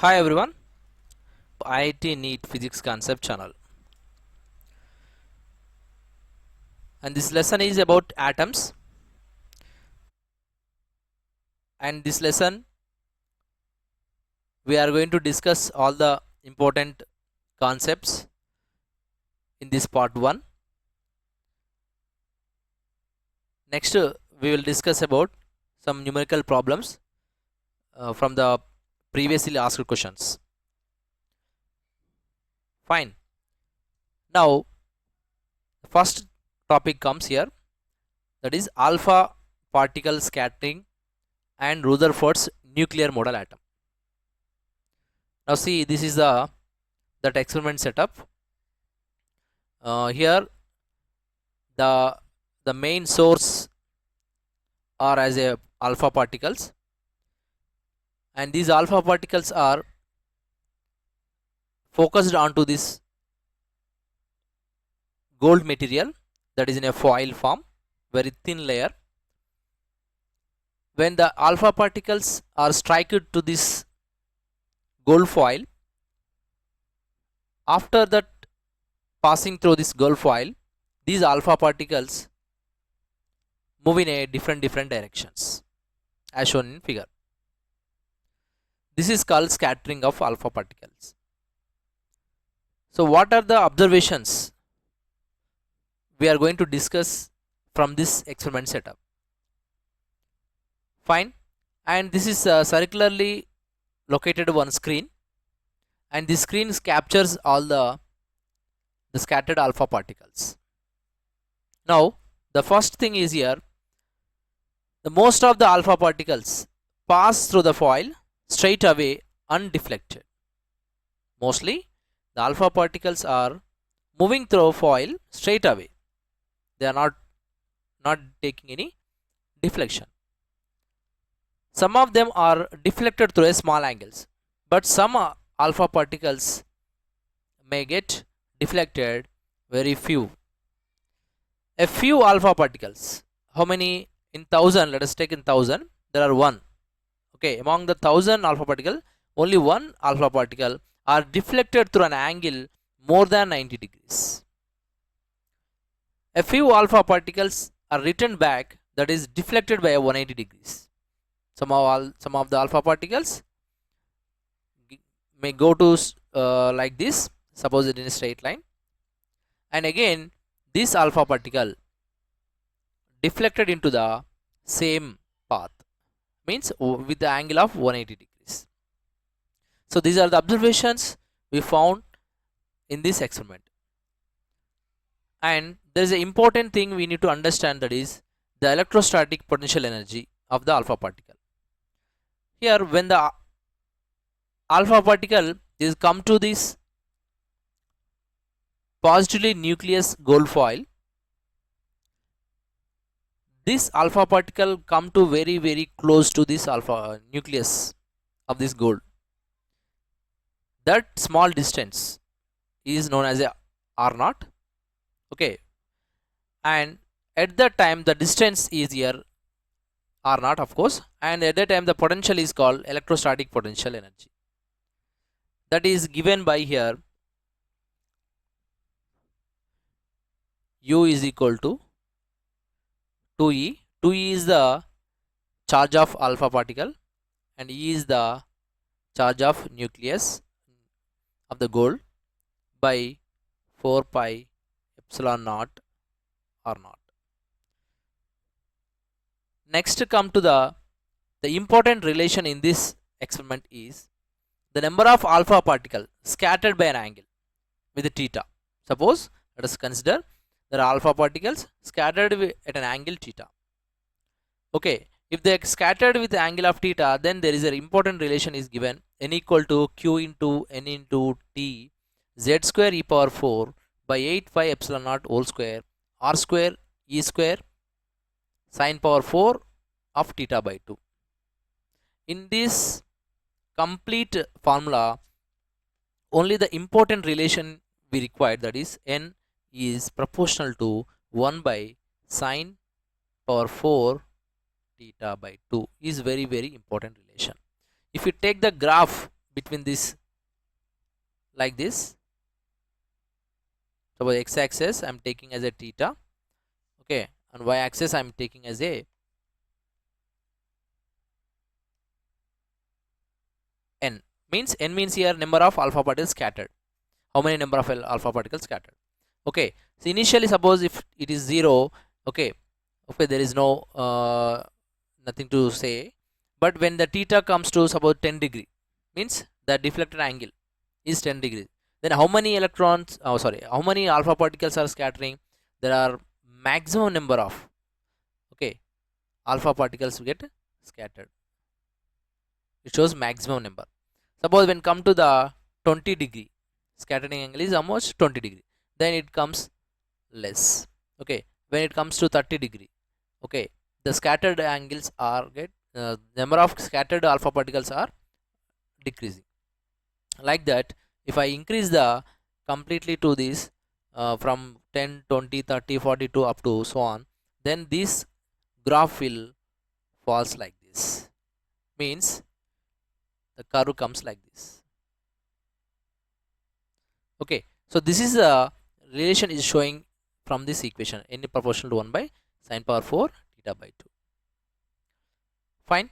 Hi everyone, IIT NEET Physics Concept channel, and this lesson is about atoms. And this lesson we are going to discuss all the important concepts in this part 1. Next we will discuss about some numerical problems from the previously asked questions. Fine. Now the first topic comes here, that is alpha particle scattering and Rutherford's nuclear model atom. Now see, this is that experiment setup. Here the main source are as a alpha particles, and these alpha particles are focused onto this gold material that is in a foil form, very thin layer. When the alpha particles are struck to this gold foil, after that passing through this gold foil, these alpha particles move in a different directions as shown in figure. This is called scattering of alpha particles. So what are the observations we are going to discuss from this experiment setup? Fine. And this is circularly located on screen, and this screen captures all the scattered alpha particles. Now the first thing is here, the most of the alpha particles pass through the foil straight away undeflected. Mostly the alpha particles are moving through foil straight away. They are not taking any deflection. Some of them are deflected through a small angles, but some alpha particles may get deflected very few. A few alpha particles, how many? In 1000, let us take in 1000, there are one. Okay, among the 1000 alpha particle, only one alpha particle are deflected through an angle more than 90 degrees. A few alpha particles are returned back, that is deflected by a 180 degrees. Some of the alpha particles may go to like this, suppose it in a straight line, and again this alpha particle deflected into the same path, means with the angle of 180 degrees. So these are the observations we found in this experiment. And there is an important thing we need to understand, that is the electrostatic potential energy of the alpha particle. Here when the alpha particle is come to this positively nucleus gold foil, this alpha particle come to very close to this alpha nucleus of this gold. That small distance is known as a r0. Okay, and at that time the distance is here r0, of course, and at that time the potential is called electrostatic potential energy. That is given by here, U is equal to 2E. 2E is the charge of alpha particle and E is the charge of nucleus of the gold, by 4 pi epsilon naught r0. Next come to the important relation in this experiment is the number of alpha particle scattered by an angle with theta. Suppose let us consider there are alpha particles scattered at an angle theta. Okay, if they are scattered with the angle of theta, then there is an important relation is given, n equal to q into n into t z square e power 4 by 8 pi epsilon naught whole square r square e square sine power 4 of theta by 2. In this complete formula, only the important relation we require, that is n is proportional to 1 by sine power 4 theta by 2, is very important relation. If you take the graph between this, like this. So x-axis I'm taking as a theta, okay, and y-axis I'm taking as a n. N means here number of alpha particles scattered. How many number of alpha particles scattered? Okay, so initially suppose if it is 0, okay, there is no nothing to say. But when the theta comes to suppose 10 degree, means the deflected angle is 10 degrees, then how many electrons, how many alpha particles are scattering? There are maximum number of, okay, alpha particles get scattered. It shows maximum number. Suppose when come to the 20 degree, scattering angle is almost 20 degree, then it comes less. Okay, when it comes to 30 degree, okay, the scattered angles are number of scattered alpha particles are decreasing. Like that, if I increase the completely to this from 10, 20, 30, 42 up to so on, then this graph will falls like this. Means the curve comes like this. Okay, so this is the relation is showing from this equation, n proportional to 1 by sine power 4 theta by 2. Fine.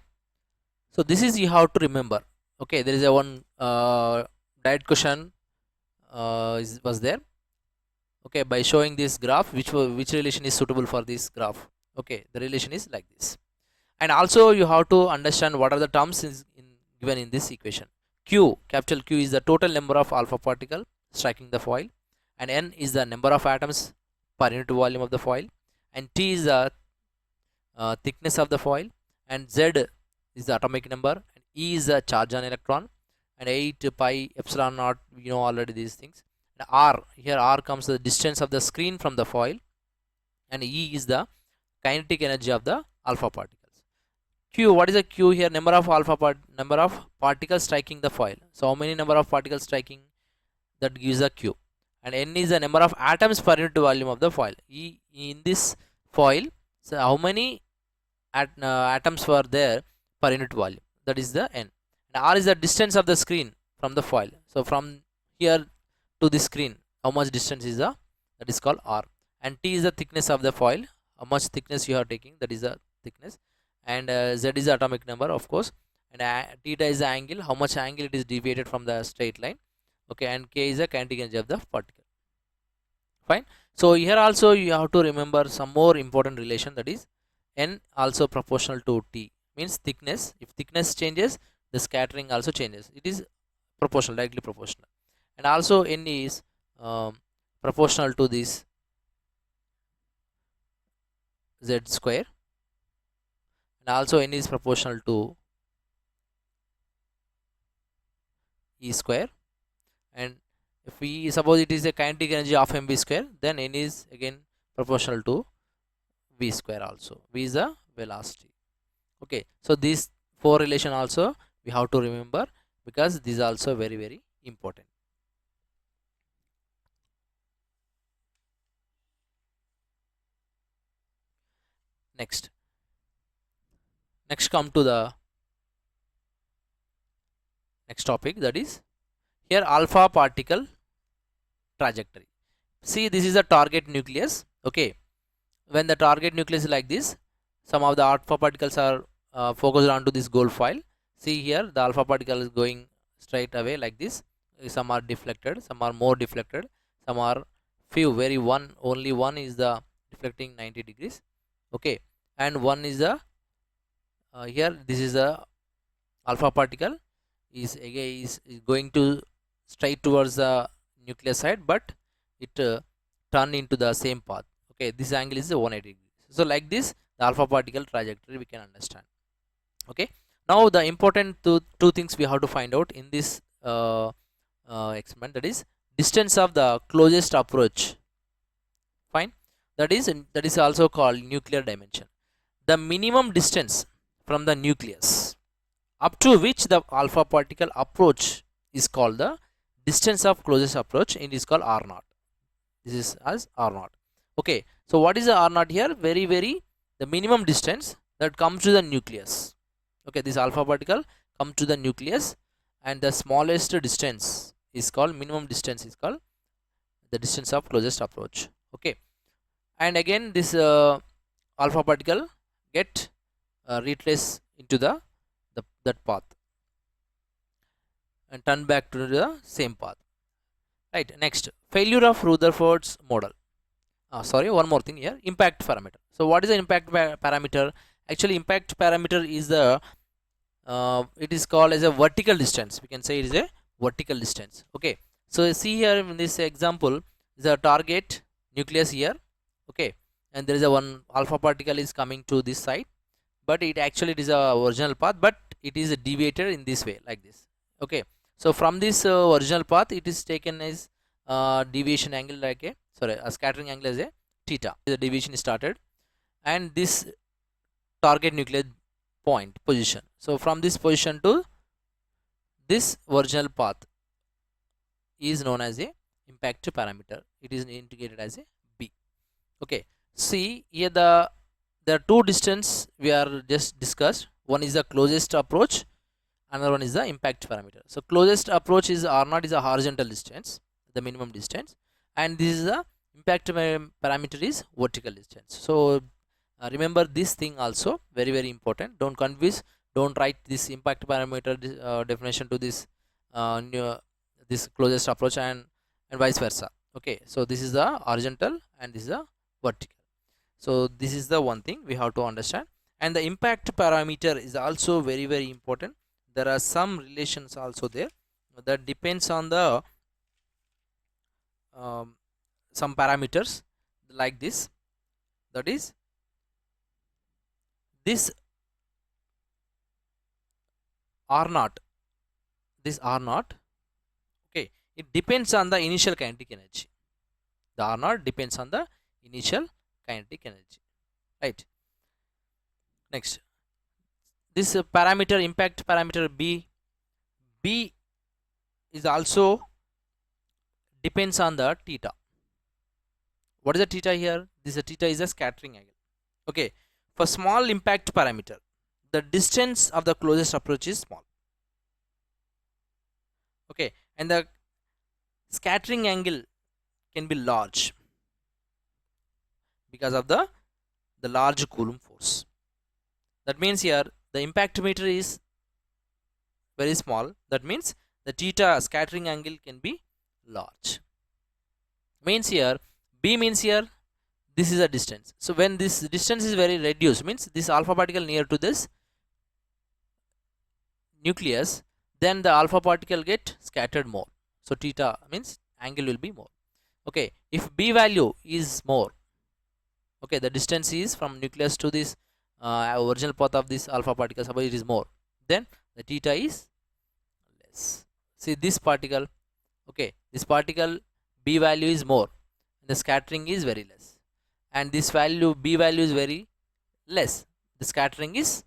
So this is you have to remember. Okay, there is a one direct question was there. Okay, by showing this graph, which relation is suitable for this graph. Okay, the relation is like this. And also you have to understand what are the terms given in this equation. Q, capital Q, is the total number of alpha particle striking the foil, and N is the number of atoms per unit volume of the foil, and T is the thickness of the foil, and Z is the atomic number, and E is the charge on electron, and 8 pi epsilon naught, you know already these things. And R, here R comes the distance of the screen from the foil, and E is the kinetic energy of the alpha particles. Q, what is the Q here? Number of number of particles striking the foil. So how many number of particles striking, that gives a Q. And N is the number of atoms per unit volume of the foil. E in this foil, so how many atoms were there per unit volume, that is the N. And R is the distance of the screen from the foil. So from here to the screen, how much distance is that is called R. And T is the thickness of the foil, how much thickness you are taking, that is the thickness. And Z is the atomic number, of course, and theta is the angle, how much angle it is deviated from the straight line. Okay, and K is the kinetic energy of the particle. Fine. So here also you have to remember some more important relation, that is N also proportional to T, means thickness. If thickness changes, the scattering also changes. It is proportional, directly proportional. And also N is proportional to this Z square, and also N is proportional to E square. And if we suppose it is a kinetic energy of mv square, then N is again proportional to v square also. V is the velocity. Okay, so these four relation also we have to remember, because these are also very, very important. Next come to the next topic, that is here alpha particle trajectory. See, this is the target nucleus. Okay, when the target nucleus is like this, some of the alpha particles are focused onto this gold foil. See here, the alpha particle is going straight away like this. Some are deflected, some are more deflected, some are few, very only one is the deflecting 90 degrees. Okay, and one is the here, this is the alpha particle is again is going to straight towards the nucleus side, but it turn into the same path. Okay, this angle is 180 degrees. So like this, the alpha particle trajectory we can understand. Okay, now the important two things we have to find out in this experiment, that is distance of the closest approach. Fine, that is also called nuclear dimension. The minimum distance from the nucleus up to which the alpha particle approach is called the distance of closest approach, and it is called R naught. This is as R naught. Okay, so what is the R naught here? Very, the minimum distance that comes to the nucleus. Okay, this alpha particle comes to the nucleus, and the smallest distance is called minimum distance, is called the distance of closest approach. Okay, and again this alpha particle get retrace into the that path and turn back to the same path, right? Next, failure of Rutherford's model. Sorry, one more thing here, impact parameter. So what is the impact parameter? Actually, impact parameter is the it is called as a vertical distance. We can say it is a vertical distance. Okay, so see here in this example is a target nucleus here. Okay, and there is a one alpha particle is coming to this side, but it actually it is a original path, but it is deviated in this way like this. Okay, so from this original path it is taken as deviation angle like a, sorry, a scattering angle as a theta. The deviation is started, and this target nucleus point position, so from this position to this original path is known as a impact parameter. It is indicated as a B. Okay, see here there are two distance we are just discussed. One is the closest approach, another one is the impact parameter. So closest approach is r0 is a horizontal distance, the minimum distance, and this is the impact parameter is vertical distance. So remember this thing also, very very important. Don't confuse, don't write this impact parameter definition to this this closest approach and vice versa. Okay, so this is the horizontal and this is the vertical. So this is the one thing we have to understand. And the impact parameter is also very very important. There are some relations also there that depends on the some parameters like this, that is this r0, this r0. Okay, it depends on the initial kinetic energy. The r0 depends on the initial kinetic energy, right? Next, this parameter, impact parameter b is also depends on the theta. What is the theta here? This theta is a scattering angle. Okay, for small impact parameter, the distance of the closest approach is small. Okay, and the scattering angle can be large because of the large Coulomb force. That means here the impact meter is very small. That means the theta scattering angle can be large. Means here b means here this is a distance. So when this distance is very reduced, means this alpha particle near to this nucleus, then the alpha particle get scattered more. So theta means angle will be more. Okay, if b value is more, okay, the distance is from nucleus to this original path of this alpha particle, suppose it is more, then the theta is less. See this particle, okay, this particle b value is more, the scattering is very less, and this value b value is very less, the scattering is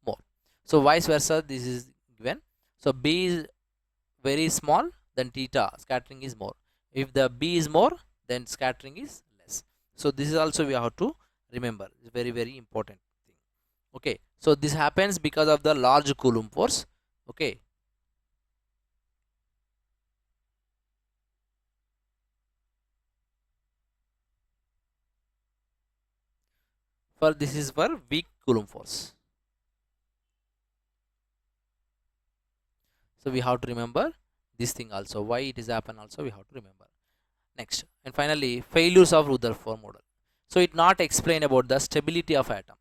more. So vice versa this is given. So b is very small, then theta scattering is more. If the b is more, then scattering is less. So this is also we have to remember, it's very very important thing. Okay, so this happens because of the large Coulomb force. Okay, for this is for weak Coulomb force. So we have to remember this thing also, why it is happen also we have to remember. Next, and finally, failures of Rutherford model. So it not explain about the stability of atom.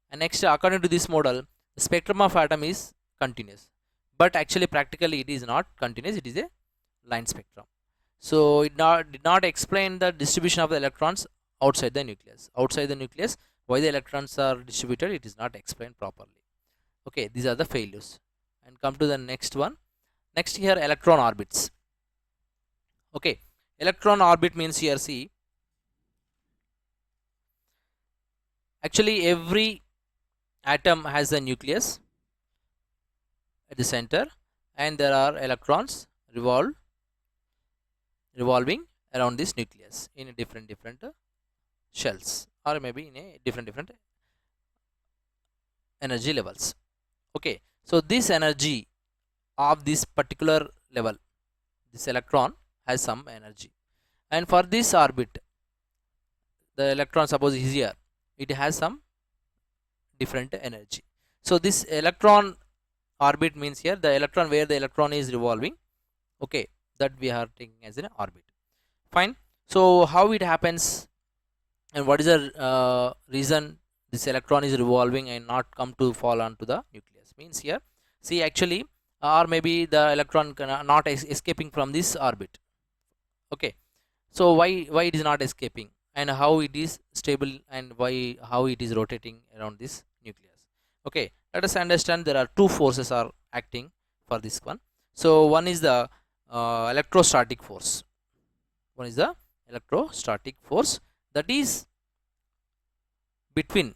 And next, according to this model, the spectrum of atom is continuous, but actually practically it is not continuous, it is a line spectrum. So it did not explain the distribution of the electrons outside the nucleus. Outside the nucleus, why the electrons are distributed, it is not explained properly. Okay, these are the failures. And come to the next one. Next here, electron orbits. Okay, electron orbit means here, see, actually every atom has a nucleus at the center, and there are electrons revolving around this nucleus in a different shells, or maybe in a different energy levels. Okay, so this energy of this particular level, this electron has some energy, and for this orbit the electron suppose is here, it has some different energy. So this electron orbit means here the electron where the electron is revolving, okay, that we are taking as an orbit. Fine. So how it happens and what is the reason this electron is revolving and not come to fall onto the nucleus means here, see actually, or maybe the electron not escaping from this orbit, okay. So why it is not escaping and how it is stable and why how it is rotating around this nucleus, okay. Let us understand there are two forces are acting for this one. So one is the electrostatic force, one is the electrostatic force, that is between,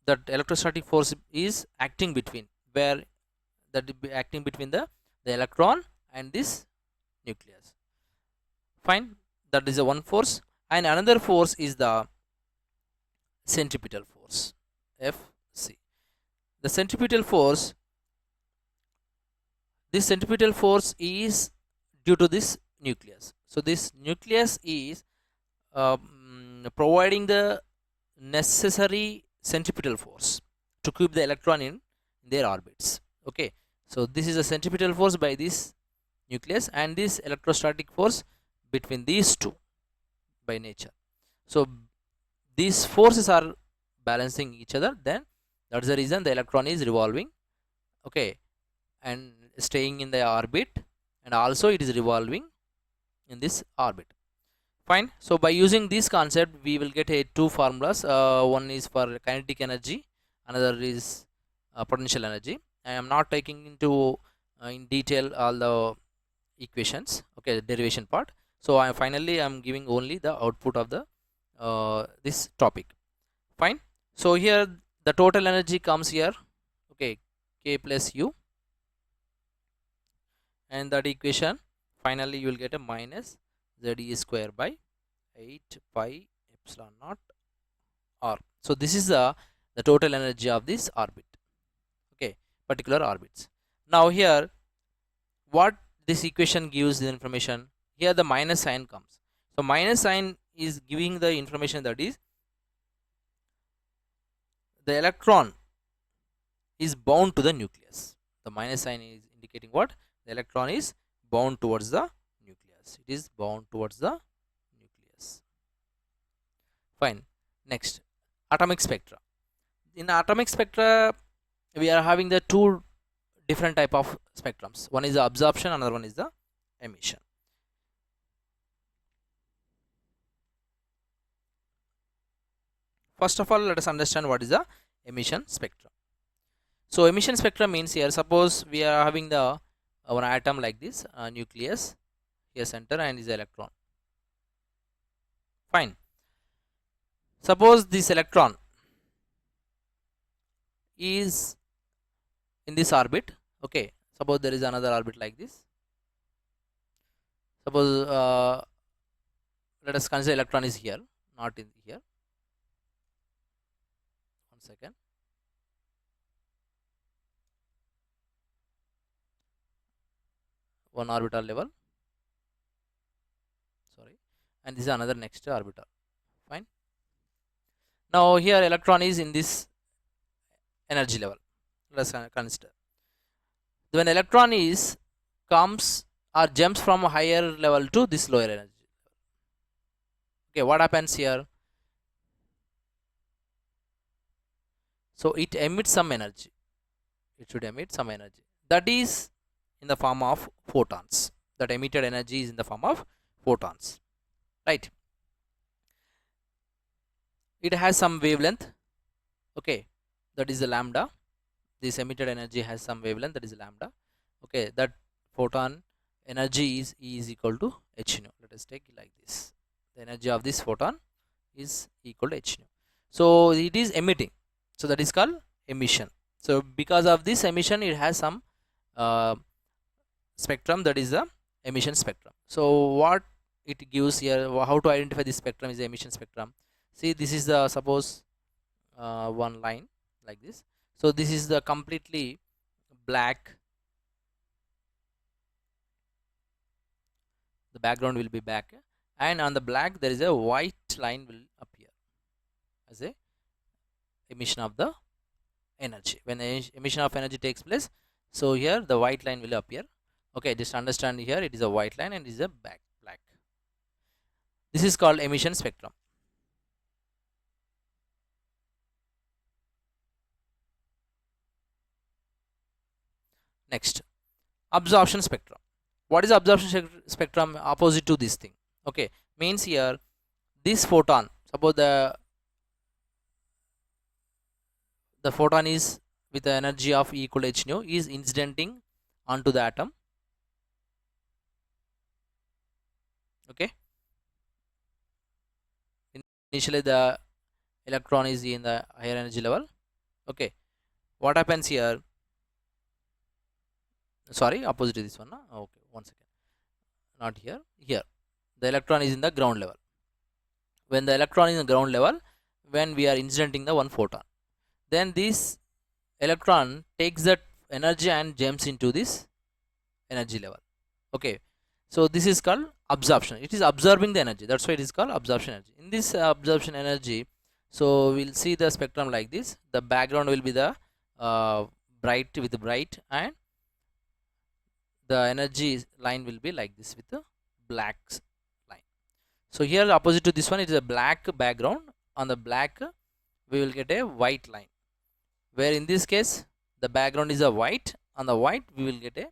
that electrostatic force is acting between, where that acting between the electron and this nucleus. Fine, that is the one force, and another force is the centripetal force, Fc. The centripetal force, this centripetal force is due to this nucleus. So this nucleus is providing the necessary centripetal force to keep the electron in their orbits, okay. So this is a centripetal force by this nucleus and this electrostatic force between these two by nature. So these forces are balancing each other, then that's the reason the electron is revolving, okay, and staying in the orbit, and also it is revolving in this orbit. Fine. So by using this concept we will get a two formulas, one is for kinetic energy, another is potential energy. I am not taking into in detail all the equations, okay, the derivation part. So I finally am giving only the output of the this topic. Fine. So here the total energy comes here, okay, k plus u, and that equation finally you will get a minus ze square by 8 pi epsilon naught r. So this is the total energy of this orbit, okay, particular orbits. Now here what this equation gives the information, here the minus sign comes. So minus sign is giving the information that is the electron is bound to the nucleus. The minus sign is indicating what, the electron is bound towards the nucleus, it is bound towards the nucleus. Fine. Next, atomic spectra. In atomic spectra we are having the two different type of spectrums, one is the absorption, another one is the emission. First of all let us understand what is the emission spectrum. So emission spectrum means here, suppose we are having the one atom like this, nucleus here center and is electron. Fine. Suppose this electron is in this orbit, okay. Suppose there is another orbit like this. Suppose let us consider electron is here, not in here. One second. One orbital level, sorry, and this is another next orbital. Fine. Now here electron is in this energy level. Let us consider when electron is comes or jumps from a higher level to this lower energy, okay, what happens here? So it emits some energy, it should emit some energy, that is in the form of photons. That emitted energy is in the form of photons, right? It has some wavelength, okay, that is the lambda. This emitted energy has some wavelength, that is lambda, okay. That photon energy is E is equal to h nu. Let us take it like this, the energy of this photon is equal to h nu. So it is emitting, so that is called emission. So because of this emission it has some spectrum, that is the emission spectrum. So what it gives here, how to identify this spectrum is the emission spectrum. See, this is the suppose one line like this. So this is the completely black the background will be black, and on the black there is a white line will appear as a emission of the energy. When the emission of energy takes place, so here the white line will appear. Okay, just understand, here it is a white line and it is a black. This is called emission spectrum. Next, absorption spectrum. What is absorption spectrum? Opposite to this thing. Okay, means here this photon, suppose the photon is with the energy of E equal to h nu, is incidenting onto the atom. Okay, initially the electron is in the higher energy level. Okay, what happens here? Sorry, opposite to this one. No? Okay, one second. Not here. Here, the electron is in the ground level. When the electron is in the ground level, when we are incidenting the one photon, then this electron takes that energy and jumps into this energy level. Okay, so this is called absorption. It is absorbing the energy. That's why it is called absorption energy. In this absorption energy, so we'll see the spectrum like this. The background will be the bright with the bright, and the energy line will be like this with the black line. So here opposite to this one, it is a black background. On the black we will get a white line, where in this case the background is a white. On the white we will get a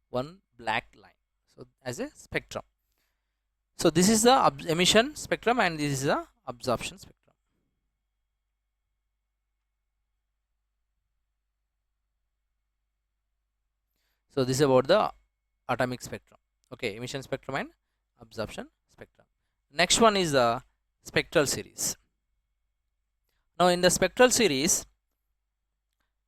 one black line, so as a spectrum. So this is the emission spectrum and this is the absorption spectrum. So this is about the atomic spectrum. Okay, emission spectrum and absorption spectrum. Next one is the spectral series. Now in the spectral series,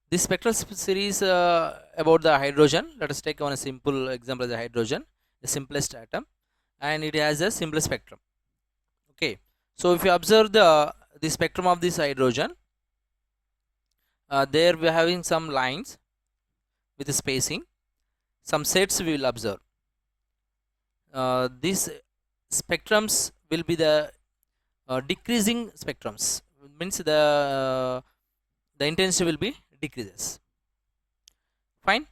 this spectral series about the hydrogen, let us take one simple example as a hydrogen, the simplest atom, and it has a simple spectrum. Okay, so if you observe the spectrum of this hydrogen, there we are having some lines with the spacing, some sets we will observe. These spectrums will be the decreasing spectrums, means the intensity will be decreases. Fine.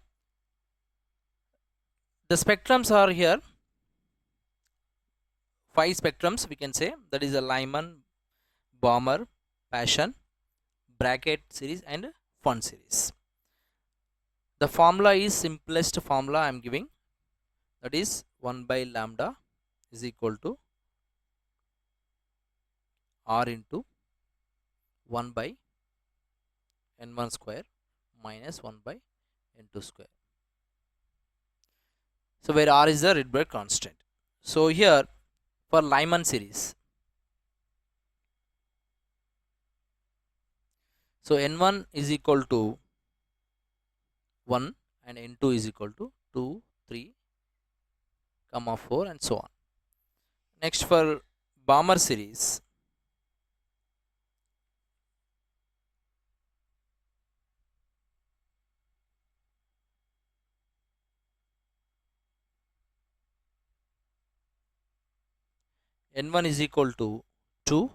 The spectrums are here 5 spectrums we can say, that is a Lyman, Balmer, Paschen, Brackett series and Pfund series. The formula is simplest formula I am giving, that is 1 by lambda is equal to R into 1 by n1 square minus 1 by n2 square. So where R is the Rydberg constant. So here for Lyman series, so n1 is equal to 1 and n2 is equal to 2, 3, 4 and so on. Next for Balmer series, n1 is equal to 2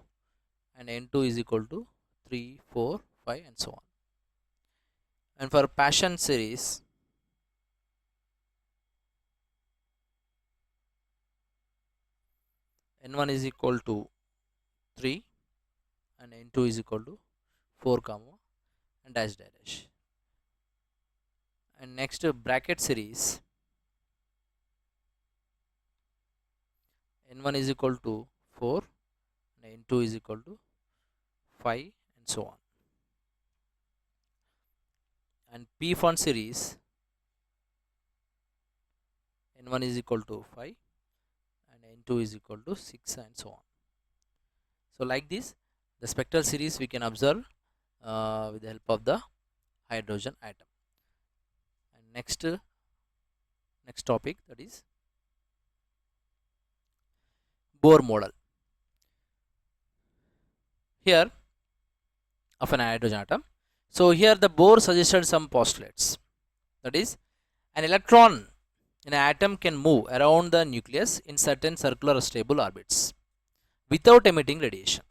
and n2 is equal to 3, 4, 5 and so on. And for Paschen series, n1 is equal to 3 and n2 is equal to 4 and dash dash. And next Brackett series, n1 is equal to 4 and n2 is equal to 5 and so on. And Pfund series, n1 is equal to 5 and n2 is equal to 6 and so on. So like this the spectral series we can observe with the help of the hydrogen atom. And next topic, that is Bohr model. Here of an hydrogen atom. So here the Bohr suggested some postulates, that is an electron an atom can move around the nucleus in certain circular or stable orbits without emitting radiation.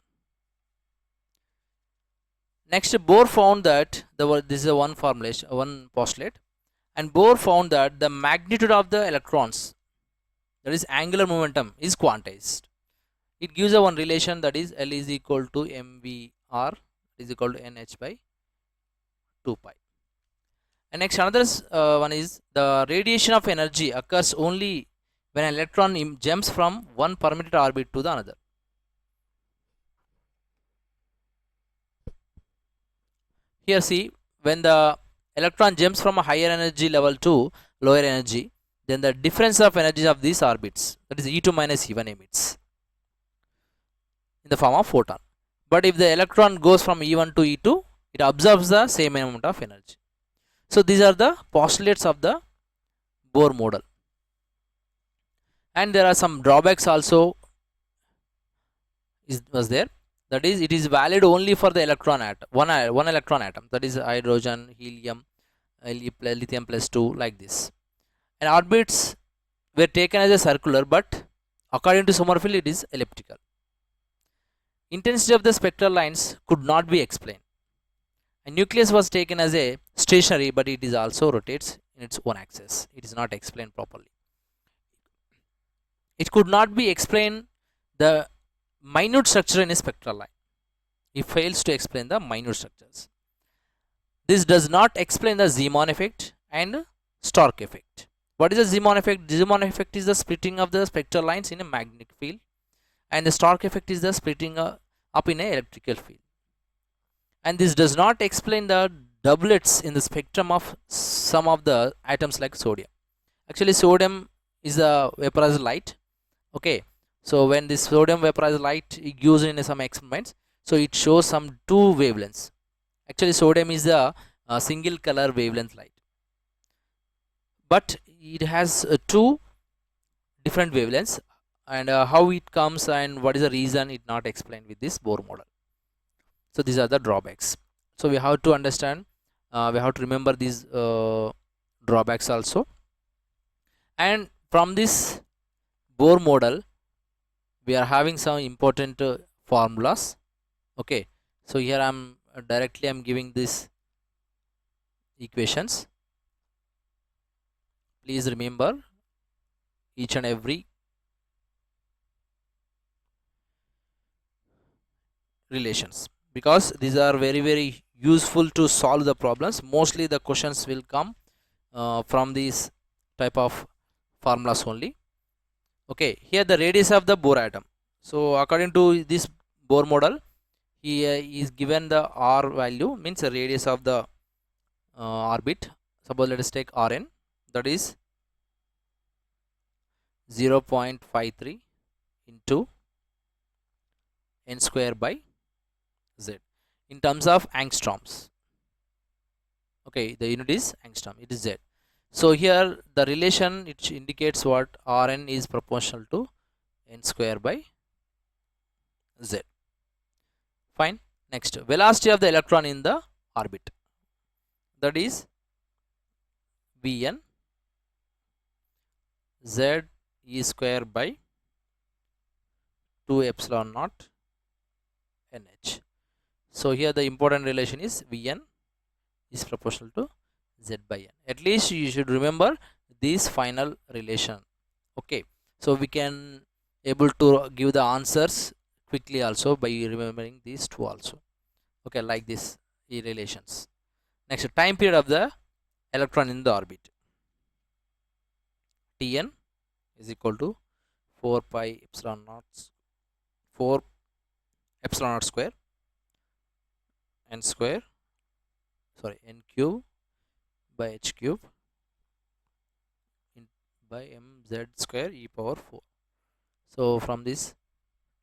Next, Bohr found that this is a one formulation, one postulate, and Bohr found that the magnitude of the electrons, that is angular momentum, is quantized. It gives a one relation, that is L is equal to mvr is equal to nh by 2 pi. And next, another one is the radiation of energy occurs only when an electron jumps from one permitted orbit to the another. Here see, when the electron jumps from a higher energy level to lower energy, then the difference of energies of these orbits, that is E2 minus E1, emits in the form of photon. But if the electron goes from E1 to E2, it absorbs the same amount of energy. So these are the postulates of the Bohr model. And there are some drawbacks also was there. That is, it is valid only for the electron atom, one electron atom, that is hydrogen, helium, lithium plus 2, like this. And orbits were taken as a circular, but according to Sommerfeld it is elliptical. Intensity of the spectral lines could not be explained. A nucleus was taken as a stationary, but it is also rotates in its own axis. It is not explained properly. It could not be explained the minute structure in a spectral line. It fails to explain the minute structures. This does not explain the Zeeman effect and Stark effect. What is the Zeeman effect? The Zeeman effect is the splitting of the spectral lines in a magnetic field, and the Stark effect is the splitting up in a electrical field. And this does not explain the doublets in the spectrum of some of the atoms like sodium. Actually, sodium is a vaporized light. Okay, so when this sodium vaporized light is used in some experiments, so it shows some two wavelengths. Actually, sodium is a single color wavelength light, but it has two different wavelengths, and how it comes and what is the reason, it not explained with this Bohr model. So these are the drawbacks. So we have to understand, we have to remember these drawbacks also. And from this Bohr model, we are having some important formulas. Okay, so here I'm directly I'm giving this equations. Please remember each and every relations, because these are very useful to solve the problems. Mostly the questions will come from these type of formulas only. Okay, here the radius of the Bohr atom. So according to this Bohr model, he is given the r value, means the radius of the orbit. Suppose let us take Rn, that is 0.53 into n square by z in terms of angstroms. Okay, the unit is angstrom, it is z. So here the relation, it indicates what Rn is proportional to n square by z. Fine. Next, velocity of the electron in the orbit, that is Vn z e square by 2 epsilon naught nh. So here the important relation is Vn is proportional to z by n. At least you should remember this final relation. Okay, so we can able to give the answers quickly also by remembering these two also. Okay, like this relations. Next, time period of the electron in the orbit. Tn is equal to 4 pi epsilon naught 4 epsilon naught square n square, sorry, n cube by h cube by mz square e power 4. So from this,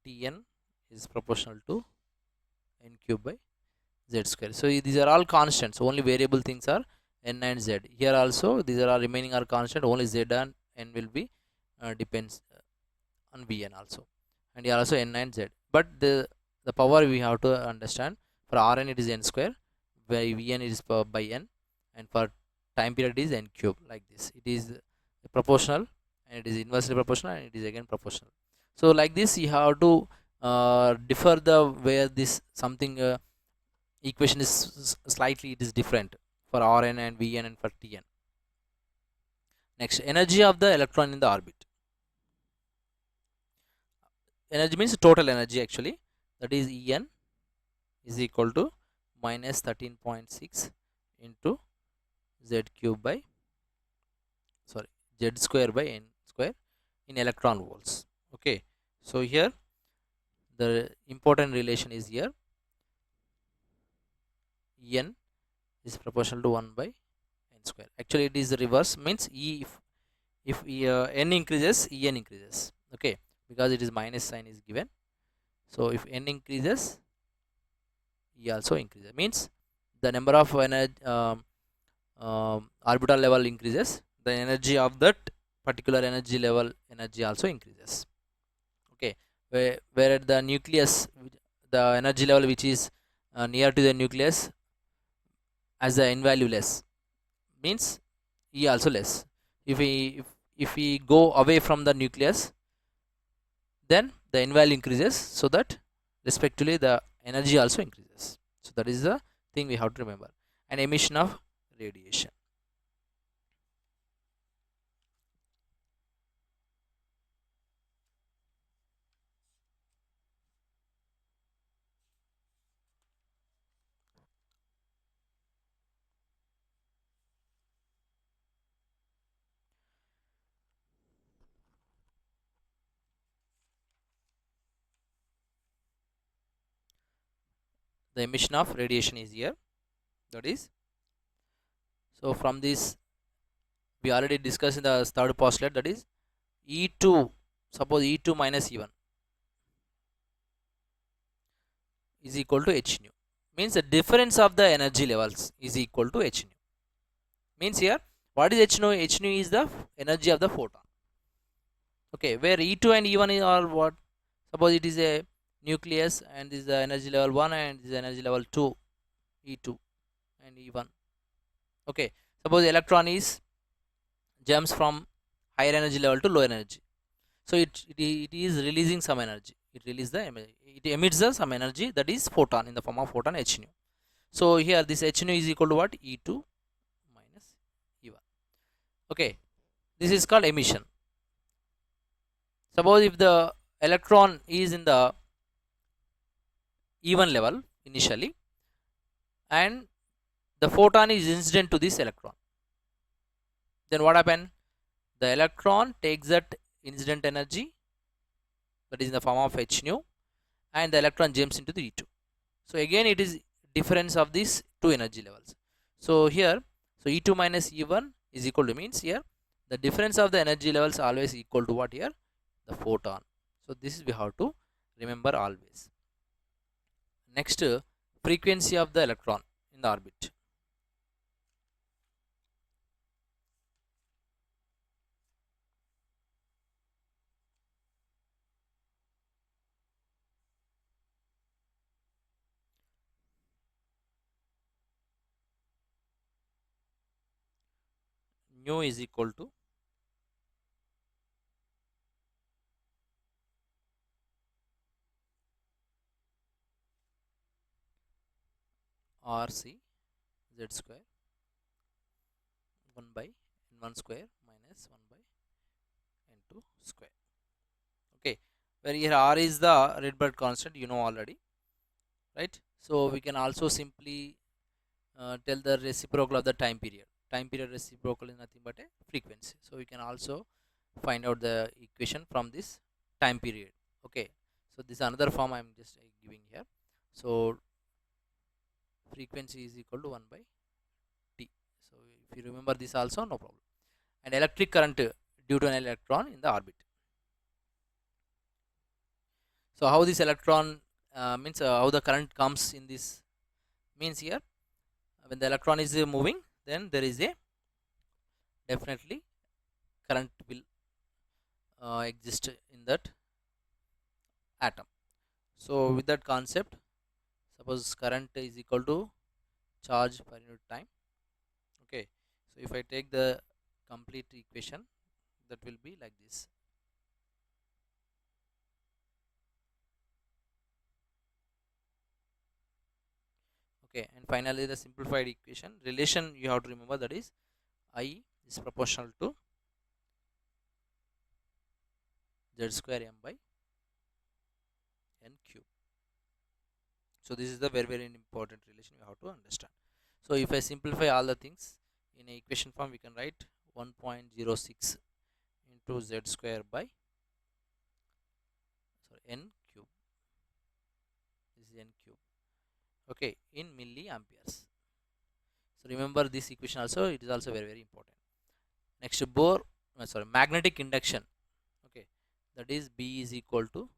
Tn is proportional to n cube by z square. So these are all constants, only variable things are n and z. Here also these are all remaining are constant, only z and n will be depends on Vn also, and here also n and z. But the power we have to understand, for Rn it is n square, by Vn it is by n, and for time period is n cube, like this. It is proportional, and it is inversely proportional, and it is again proportional. So like this you have to differ the where this something equation is slightly it is different for Rn and Vn and for Tn. Next, energy of the electron in the orbit. Energy means total energy actually, that is En is equal to minus 13.6 into z cube by sorry z square by n square in electron volts. Okay, so here the important relation is here, n is proportional to 1 by n square. Actually it is the reverse, means e if n increases, en increases. Okay, because it is minus sign is given, so if n increases, e also increases, means the number of energy orbital level increases, the energy of that particular energy level energy also increases. Okay, where at the nucleus the energy level which is near to the nucleus as the n value less, means e also less. If we go away from the nucleus, then the n value increases, so that respectively the energy also increases. So that is the thing we have to remember. And emission of radiation. The emission of radiation is here, that is, so from this we already discussed in the third postulate, that is E2, suppose E2 minus E1 is equal to h nu, means the difference of the energy levels is equal to h nu. Means here what is h nu? H nu is the energy of the photon. Okay, where E2 and E1 are what? Suppose it is a nucleus and this is the energy level 1 and this is energy level 2, E2 and E1. Okay, suppose electron is jumps from higher energy level to lower energy, so it is releasing some energy, it emits some energy, that is photon, in the form of photon h nu. So here this h nu is equal to what? E2 minus E1. Okay, this is called emission. Suppose if the electron is in the E1 level initially and the photon is incident to this electron, then what happen? The electron takes that incident energy, that is in the form of h nu, and the electron jumps into the E2. So again it is difference of these two energy levels. So here, so E2 minus E1 is equal to, means here the difference of the energy levels always equal to what? Here the photon. So this is we have to remember always. Next, frequency of the electron in the orbit. Nu is equal to RC z square 1 by n1 square minus 1 by n2 square. Okay, where here R is the Rydberg constant, you know already, right? So we can also simply tell the reciprocal of the time period. Time period reciprocal is nothing but a frequency. So we can also find out the equation from this time period. Okay, so this is another form I am just giving here. So frequency is equal to 1 by t. So if you remember this also, no problem. And electric current due to an electron in the orbit. So how this electron means how the current comes in this, means here when the electron is moving, then there is a definitely current will exist in that atom. So with that concept, suppose current is equal to charge per unit time. Okay, so if I take the complete equation, that will be like this. Okay, and finally the simplified equation relation you have to remember, that is I is proportional to z square m by n cube. So this is the very very important relation you have to understand. So if I simplify all the things in a equation form, we can write 1.06 into z square by n cube. This is n cube. Okay, in milliamperes. So remember this equation also, it is also very very important. Next, magnetic induction. Okay, that is B is equal to,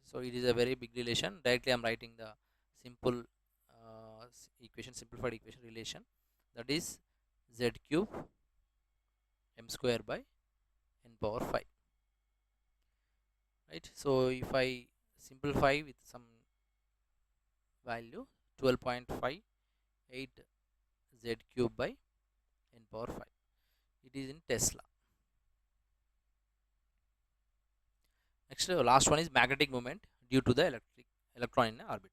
so it is a very big relation. Directly I am writing the simple equation, simplified equation relation, that is z cube m square by n power 5. Right, so if I simplify with some value 12.58 z cube by n power 5, it is in Tesla. Next, last one is magnetic moment due to the electron in orbit.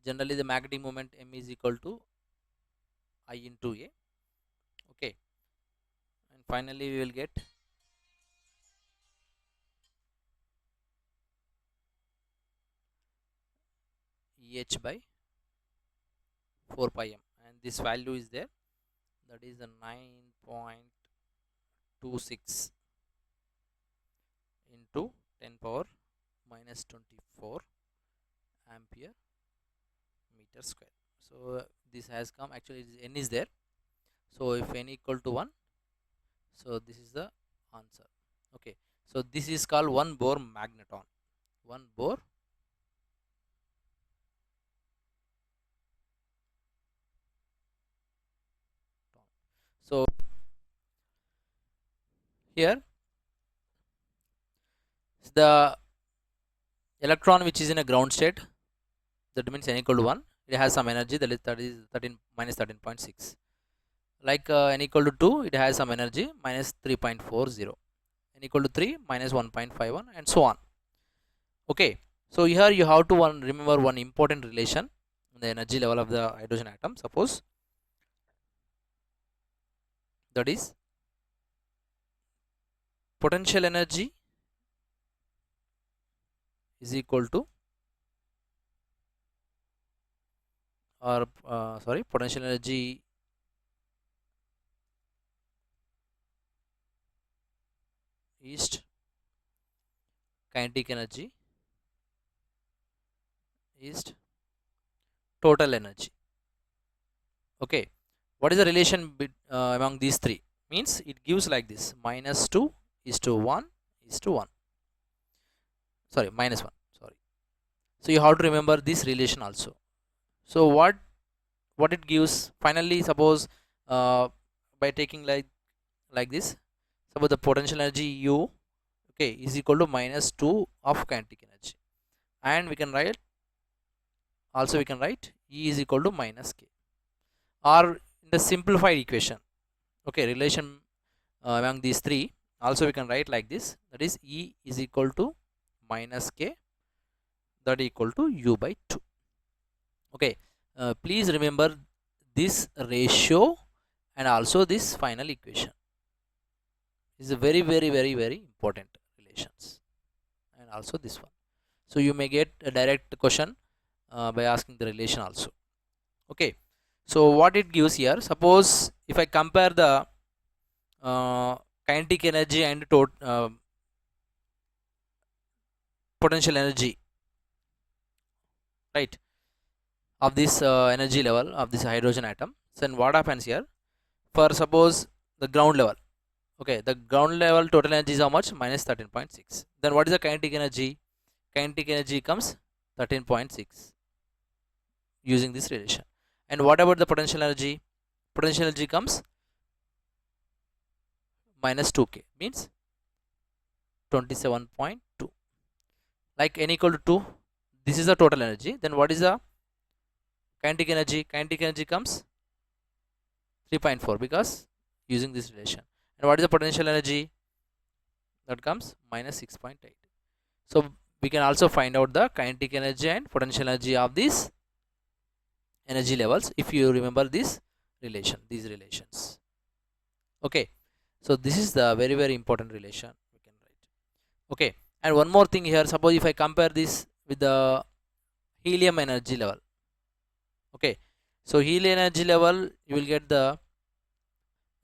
Generally the magnetic moment m is equal to I into a. Okay, and finally we will get EH by 4 pi m, and this value is there, that is the 9.26 into 10 power minus 24 ampere meter square. So this has come, actually n is there, so if n equal to 1, so this is the answer. Okay, so this is called one Bohr magneton. One Bohr so here the electron which is in a ground state, that means n equal to 1, it has some energy, that is 13 minus 13.6. Like n equal to 2, it has some energy minus 3.40, n equal to 3 minus 1.51, and so on. Okay, so here you have to remember one important relation in the energy level of the hydrogen atom. Suppose that is potential energy is equal to, or potential energy is kinetic energy is total energy. Okay, what is the relation among these three? Means it gives like this: minus 2 is to 1 is to 1. Sorry, minus 1. Sorry. So you have to remember this relation also. So what it gives finally? Suppose by taking like this, suppose the potential energy U, okay, is equal to minus 2 of kinetic energy, and we can write E is equal to minus K, or in the simplified equation, okay, relation among these three also we can write like this, that is E is equal to minus K, that equal to U by 2. Okay, please remember this ratio and also this final equation is a very very very very important relations, and also this one. So you may get a direct question by asking the relation also. Okay, so what it gives here, suppose if I compare the kinetic energy and potential energy, right, of this energy level of this hydrogen atom, then what happens here? For suppose the ground level, okay, the ground level total energy is how much? Minus 13.6. Then what is the kinetic energy? Kinetic energy comes 13.6 using this relation. And what about the potential energy? Potential energy comes minus 2k, means 27.2. Like n equal to 2, this is the total energy. Then what is the Kinetic energy comes 3.4 because using this relation. And what is the potential energy? That comes minus 6.8. So we can also find out the kinetic energy and potential energy of these energy levels if you remember these relations. Okay, so this is the very important relation we can write. Okay, and one more thing here, suppose if I compare this with the helium energy level. Okay, so helium energy level, you will get the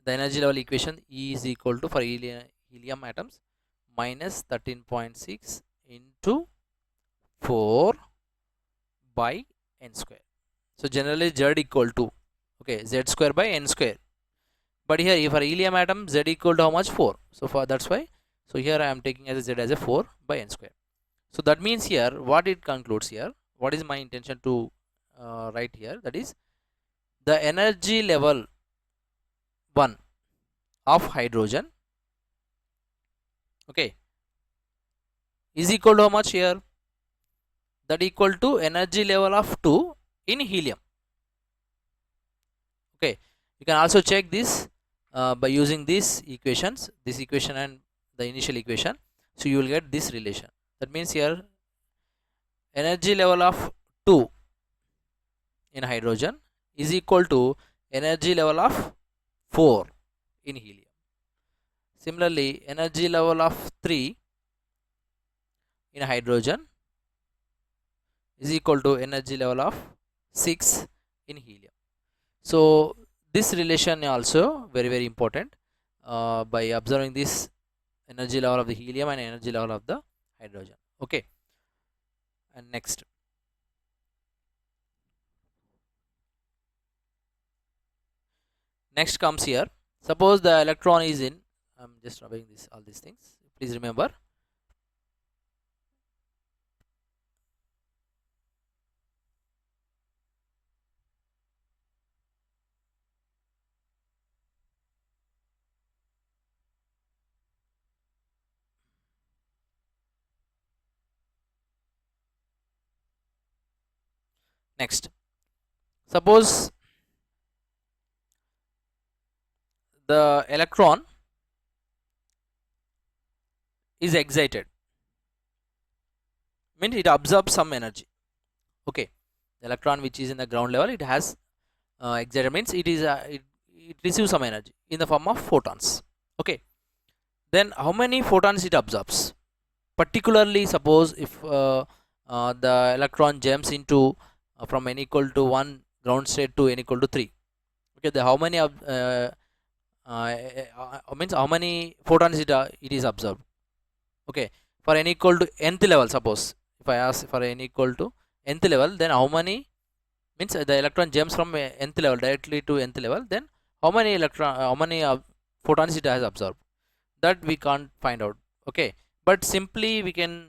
energy level equation. E is equal to, for helium atoms, minus 13.6 into 4 by n square. So generally z equal to, okay, z square by n square. But here for helium atom, z equal to how much? 4. So for that's why, so here I am taking as a z as a 4 by n square. So that means here what it concludes here, what is my intention to write here, that is the energy level 1 of hydrogen, okay, is equal to how much here? That equal to energy level of 2 in helium. Okay, you can also check this by using these equations, this equation and the initial equation. So you will get this relation. That means here energy level of 2 in hydrogen is equal to energy level of 4 in helium. Similarly, energy level of 3 in hydrogen is equal to energy level of 6 in helium. So this relation also very important by observing this energy level of the helium and energy level of the hydrogen. Okay, and next comes here, suppose the electron is in, I'm just rubbing this all these things, please remember. Next, suppose the electron is excited, means it absorbs some energy. Okay, the electron which is in the ground level, it has excited, means it is it receives some energy in the form of photons. Okay, then how many photons it absorbs? Particularly suppose if the electron jumps into from n equal to 1 ground state to n equal to 3. Okay, the how many means how many photons it is absorbed. Okay, for n equal to nth level, suppose if I ask for n equal to nth level, then how many, means the electron jumps from nth level directly to nth level, then how many photons it has absorbed, that we can't find out. Okay, but simply we can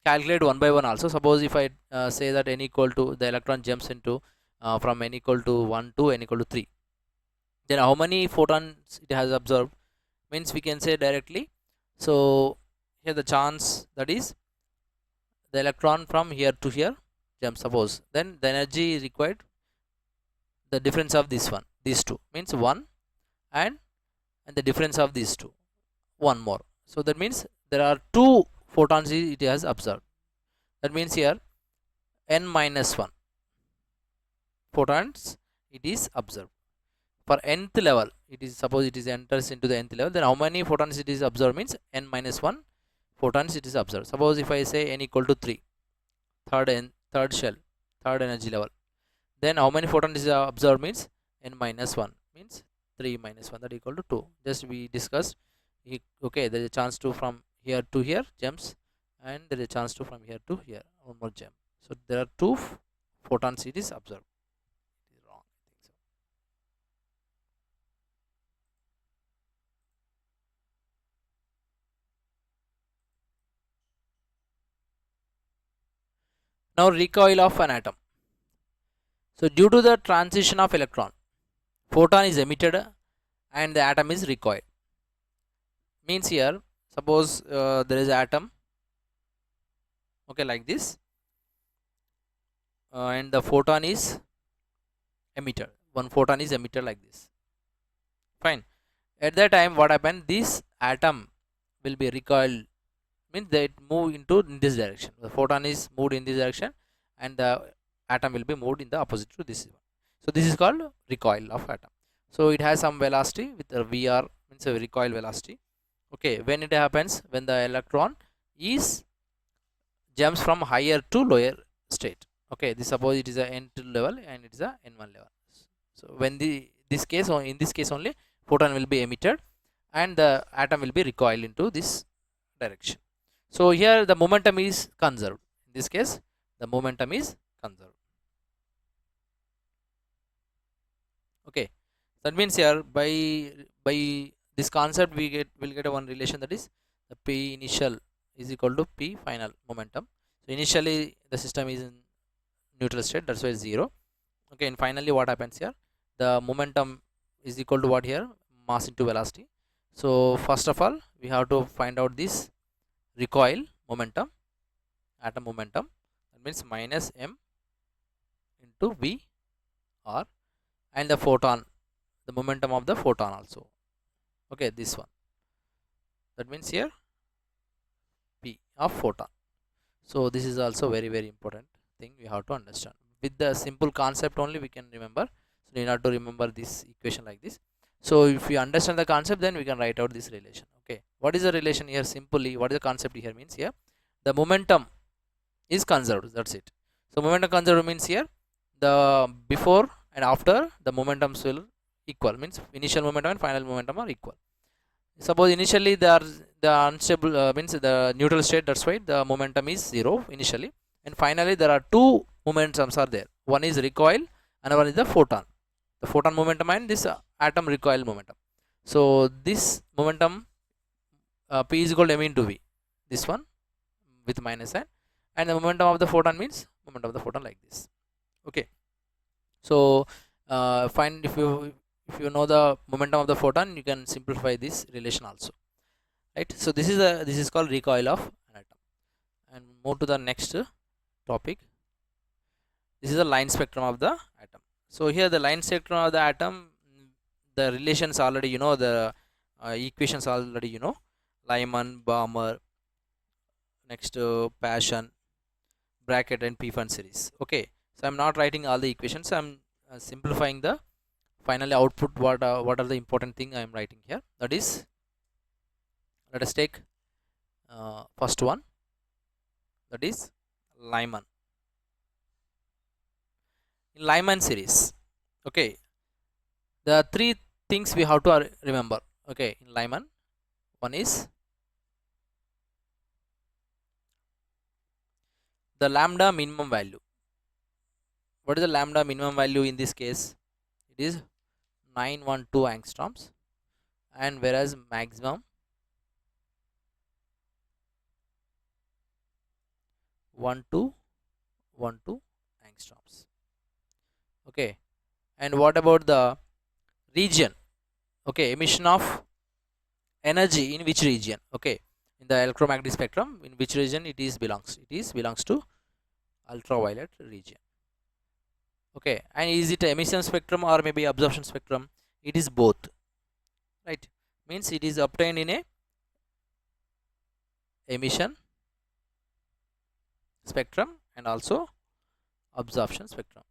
calculate one by one also. Suppose if I say that n equal to, the electron jumps into from n equal to 1 to n equal to 3, then how many photons it has absorbed, means we can say directly. So here the chance, that is the electron from here to here jumps, suppose, then the energy required, the difference of this one, these two, means 1, and the difference of these two, 1 more. So that means there are 2 photons it has observed. That means here n minus 1 photons it is observed. For nth level, it is, suppose it is enters into the nth level, then how many photons it is observed, means n minus 1 photons it is observed. Suppose if I say n equal to 3, third shell, third energy level, then how many photons is observed, means n minus 1, means 3 minus 1, that equal to 2. Just we discussed. Okay, there is a chance to from here to here jumps, and there is a chance to from here to here, one more jump. So there are 2 photons it is observed. It is wrong, I think so. Now recoil of an atom. So due to the transition of electron, photon is emitted and the atom is recoiled. Means here, suppose there is atom, okay, like this. and the photon is emitted. One photon is emitted like this. Fine. At that time, what happened? This atom will be recoiled, means that it move into in this direction. The photon is moved in this direction, and the atom will be moved in the opposite to this one. So this is called recoil of atom. So it has some velocity with a vr, means a recoil velocity. Okay, when it happens, when the electron is jumps from higher to lower state. Okay, this suppose it is a n2 level and it is a n1 level. So when this case, or in this case only, photon will be emitted and the atom will be recoiled into this direction. So here the momentum is conserved. In this case, the momentum is conserved. Okay, that means here by this concept we will get a one relation, that is the p initial is equal to p final momentum. So initially the system is in neutral state, that's why 0. Okay, and finally what happens here, the momentum is equal to what here, mass into velocity. So first of all we have to find out this recoil momentum, atom momentum, that means minus m into v r, and the photon, the momentum of the photon also. Okay, this one, that means here p of photon. So this is also very important thing we have to understand. With the simple concept only we can remember, so you have to remember this equation like this. So if you understand the concept, then we can write out this relation. Okay, what is the relation here? Simply, what is the concept here means, here the momentum is conserved, that's it. So momentum conserved means here the before and after the momentums will equal, means initial momentum and final momentum are equal. Suppose initially they are the unstable, means the neutral state, that's why the momentum is 0 initially, and finally there are two momentums are there. One is recoil, another one is the photon. The photon momentum and this atom recoil momentum. So this momentum p is equal to m into v, this one with minus sign, and the momentum of the photon means momentum of the photon like this. Okay, so find, if you know the momentum of the photon, you can simplify this relation also, right? So this is called recoil of an atom. And move to the next topic. This is the line spectrum of the atom. So here the line spectrum of the atom, the relations already you know, the equations already you know, Lyman, Balmer, next Paschen, bracket, and Pfund series. Okay, so I'm not writing all the equations, I'm simplifying the finally output. What are the important thing I am writing here, that is, let us take first one, that is Lyman. In Lyman series, okay, there are three things we have to remember. Okay, in Lyman, one is the lambda minimum value. What is the lambda minimum value in this case? It is 912 angstroms, and whereas maximum 1212 angstroms. Okay, and what about the region? Okay, emission of energy in which region? Okay, in the electromagnetic spectrum, in which region it belongs to ultraviolet region. Okay, and is it emission spectrum or maybe absorption spectrum? It is both, right? Means it is obtained in a emission spectrum and also absorption spectrum.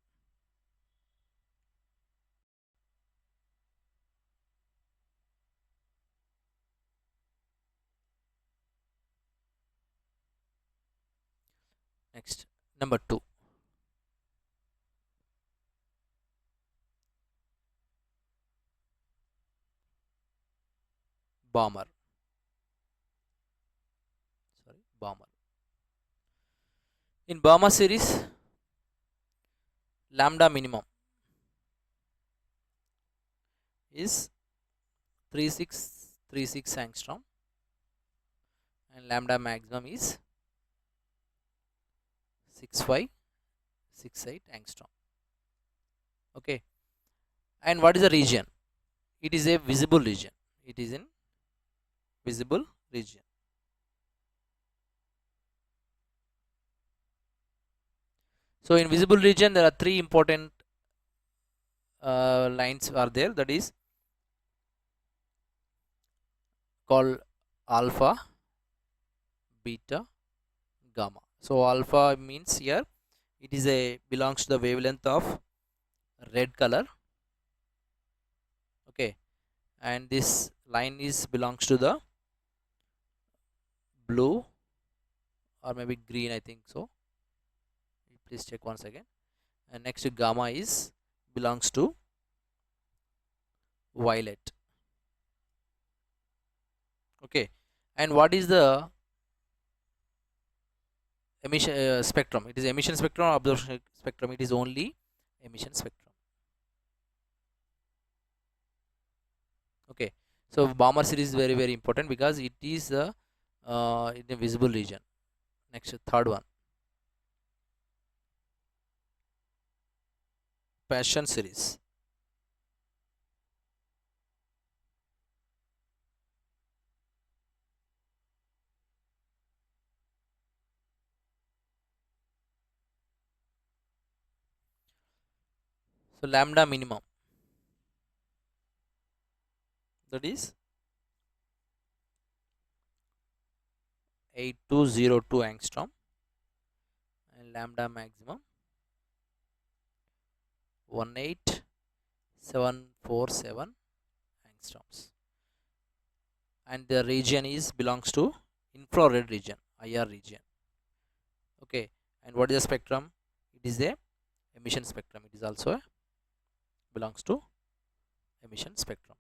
Next, number 2, Balmer. Balmer. In Balmer series, lambda minimum is 3636 angstrom, and lambda maximum is 6568 angstrom. Okay, and what is the region? It is a visible region. It is in visible region. So in visible region there are three important lines are there, that is called alpha, beta, gamma. So alpha means here it is a belongs to the wavelength of red color, okay, and this line is belongs to the blue or maybe green, I think so. Please check once again. And next gamma is belongs to violet, okay. And what is the emission spectrum? It is emission spectrum or absorption spectrum? It is only emission spectrum, okay. So Balmer series is very very important because it is the in the visible region. Next, third one, Paschen series. So lambda minimum, that is 8202 angstrom, and lambda maximum 18747 angstroms, and the region is belongs to infrared region, IR region, okay. And what is the spectrum? It is a emission spectrum. It is also belongs to emission spectrum.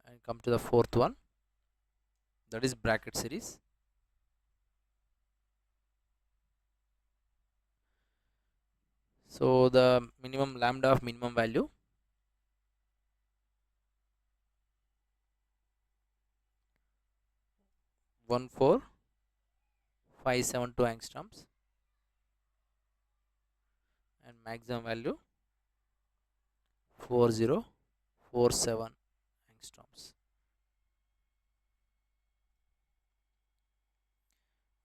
And come to the fourth one, that is bracket series. So the minimum lambda of minimum value 14572 angstroms, and maximum value 4047 angstroms,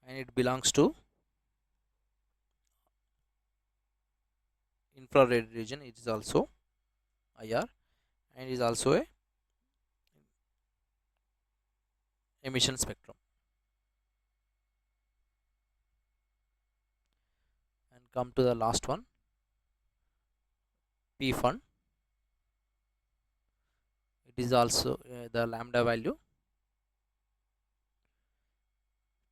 and it belongs to infrared region. It is also IR, and it is also a emission spectrum. And come to the last one, P fund. It is also the lambda value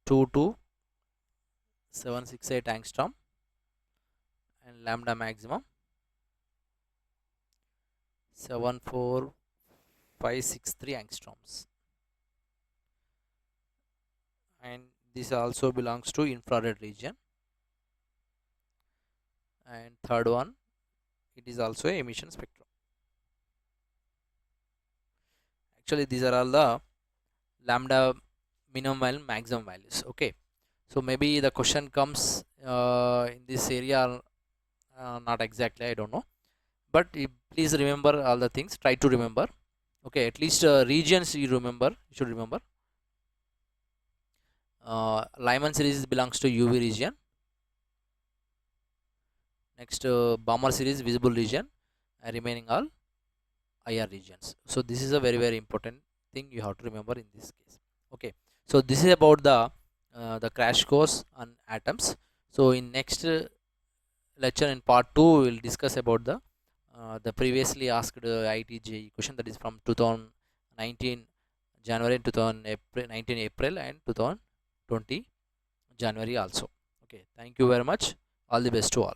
22768 angstrom, and lambda maximum 74563 angstroms, and this also belongs to infrared region. And third one, it is also a emission spectrum. Actually these are all the lambda minimum and maximum values, okay. So maybe the question comes in this area, not exactly, I don't know, but please remember all the things, try to remember, okay. At least regions you remember, you should remember. Lyman series belongs to UV region. Next, Balmer series visible region, and remaining all IR regions. So this is a very very important thing you have to remember in this case, okay. So this is about the crash course on atoms. So in next lecture in part 2 we will discuss about the previously asked IIT question, that is from 2019 January, 2019 April, and 2020 January also, okay. Thank you very much. All the best to all.